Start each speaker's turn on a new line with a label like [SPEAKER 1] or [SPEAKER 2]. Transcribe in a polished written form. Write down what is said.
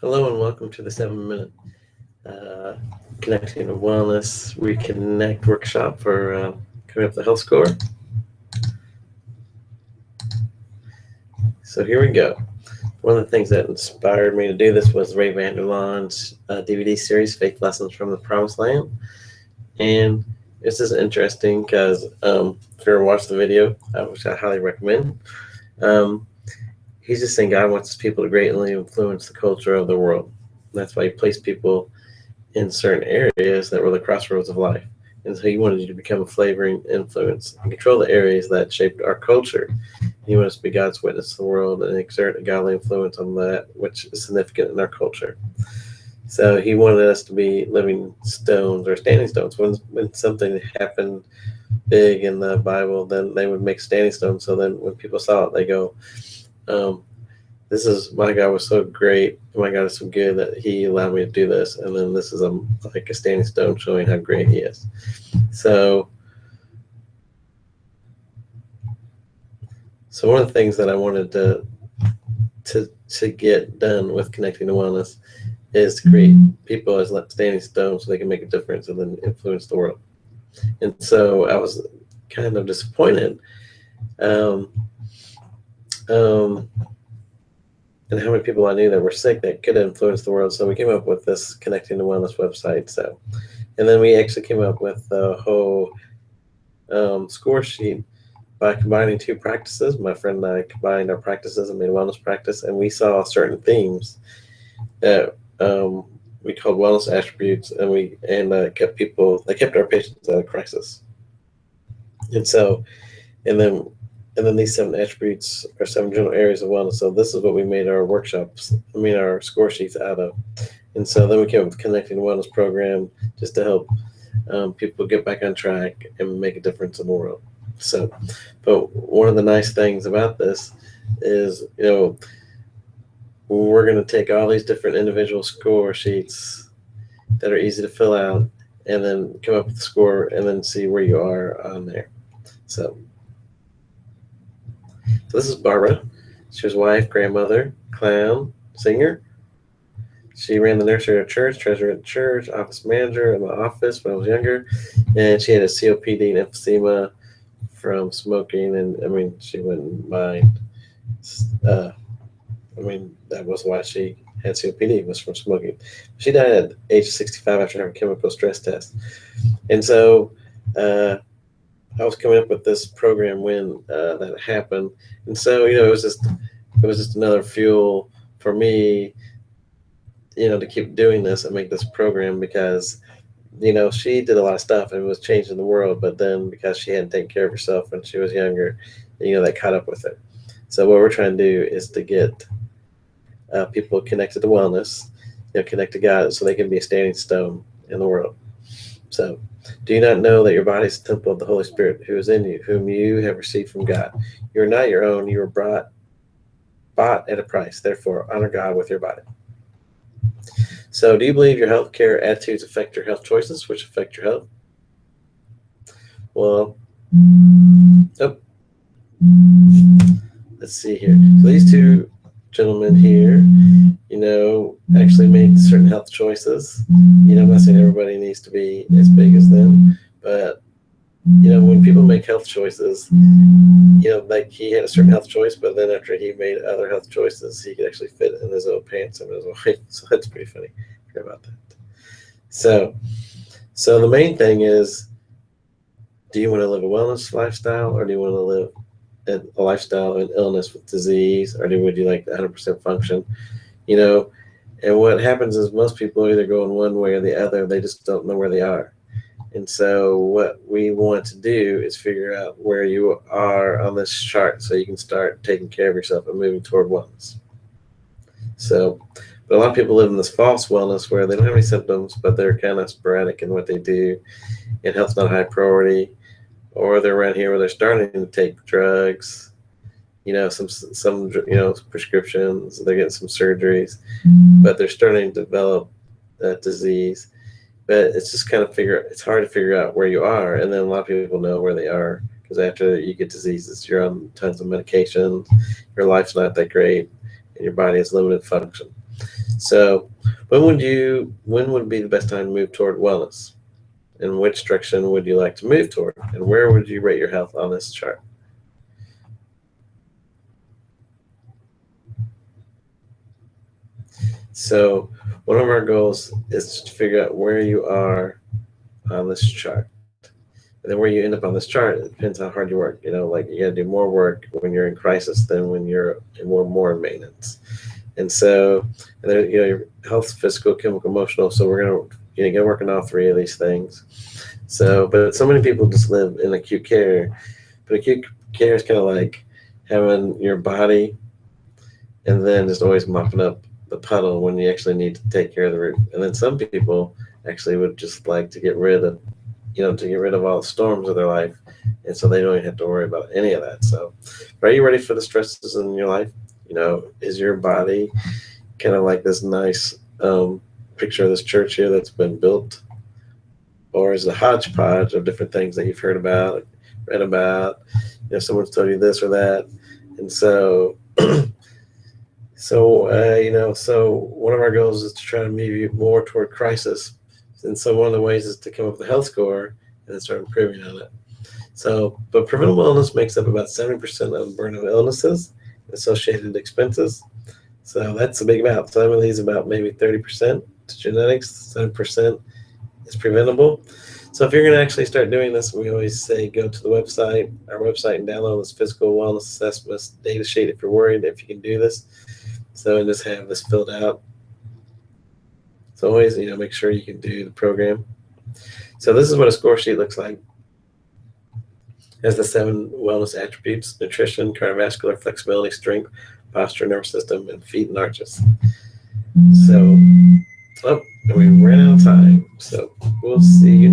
[SPEAKER 1] Hello and welcome to the 7 Minute uh, Connecting to Wellness Reconnect workshop for coming up the health score. So here we go. One of the things that inspired me to do this was Ray Vander Laan's DVD series, Faith Lessons from the Promised Land. And this is interesting because if you ever watched the video, which I highly recommend, um, he's just saying God wants people to greatly influence the culture of the world. That's why he placed people in certain areas that were the crossroads of life. And so he wanted you to become a flavoring influence and control the areas that shaped our culture. He wanted us to be God's witness to the world and exert a godly influence on that which is significant in our culture. So he wanted us to be living stones or standing stones. When something happened big in the Bible, then they would make standing stones. So then when people saw it, they go, this is, my God was so great. My God is so good that he allowed me to do this. And then this is like a standing stone showing how great he is. So one of the things that I wanted to get done with Connecting to Wellness is to create people as standing stones so they can make a difference and then influence the world. And so I was kind of disappointed and how many people I knew that were sick that could influence the world. So we came up with this Connecting to Wellness website. And then we actually came up with the whole score sheet by combining two practices. My friend and I combined our practices and made a wellness practice, and we saw certain themes that we called wellness attributes, and kept our patients out of crisis. And so, and then these 7 attributes are 7 general areas of wellness. So this is what we made our our score sheets out of. And so then we came up with Connecting to Wellness program just to help people get back on track and make a difference in the world. So, but one of the nice things about this is, we're going to take all these different individual score sheets that are easy to fill out and then come up with the score and then see where you are on there. So this is Barbara. She was wife, grandmother, clown, singer. She ran the nursery at church, treasurer at church, office manager in my office when I was younger. And she had a COPD and emphysema from smoking. And she wouldn't mind. That was why she had COPD, was from smoking. She died at age 65 after having a chemical stress test. And so I was coming up with this program when that happened, and so it was just another fuel for me, to keep doing this and make this program because, she did a lot of stuff and was changing the world, but then because she hadn't taken care of herself when she was younger, that caught up with her. So what we're trying to do is to get people connected to wellness, connect to God, so they can be a standing stone in the world. So, do you not know that your body is the temple of the Holy Spirit who is in you, whom you have received from God? You are not your own. You were bought at a price. Therefore, honor God with your body. So, do you believe your health care attitudes affect your health choices, which affect your health? Well, let's see here. So, these two gentlemen here, actually made certain health choices. I'm not saying everybody needs to be as big as them, but when people make health choices, like he had a certain health choice, but then after he made other health choices, he could actually fit in his own pants and his wife. So that's pretty funny. Hear about that. So the main thing is, do you want to live a wellness lifestyle, or do you want to live a lifestyle of illness with disease, or would you like the 100% function? And what happens is most people are either going one way or the other. They just don't know where they are. And so what we want to do is figure out where you are on this chart so you can start taking care of yourself and moving toward wellness. So, but a lot of people live in this false wellness where they don't have any symptoms, but they're kind of sporadic in what they do, and health's not a high priority, or they're around here where they're starting to take drugs, some prescriptions, they're getting some surgeries, but they're starting to develop that disease. But it's just it's hard to figure out where you are. And then a lot of people know where they are because after you get diseases, you're on tons of medications, your life's not that great, and your body has limited function. So when would be the best time to move toward wellness? And which direction would you like to move toward? And where would you rate your health on this chart? So one of our goals is to figure out where you are on this chart. And then where you end up on this chart, it depends how hard you work. Like you got to do more work when you're in crisis than when you're more in maintenance. And so, and then, your health, physical, chemical, emotional. So we're going to get working all three of these things. So, but so many people just live in acute care. But acute care is kind of like having your body and then just always mopping up the puddle when you actually need to take care of the root. And then some people actually would just like to get rid of all the storms of their life, and so they don't even have to worry about any of that. So are you ready for the stresses in your life? Is your body kind of like this nice picture of this church here that's been built, or is it a hodgepodge of different things that you've heard about, read about, someone's told you this or that? And so so one of our goals is to try to move you more toward crisis. And so one of the ways is to come up with a health score and then start improving on it. So, but preventable illness makes up about 70% of burden of illnesses and associated expenses. So that's a big amount. So that leaves about maybe 30% to genetics, 7% is preventable. So if you're going to actually start doing this, we always say go to our website, and download this physical wellness assessment data sheet if you're worried if you can do this. So, and just have this filled out. So always, make sure you can do the program. So this is what a score sheet looks like. It has the 7 wellness attributes: nutrition, cardiovascular, flexibility, strength, posture, nervous system, and feet and arches. So, and we ran out of time. So we'll see you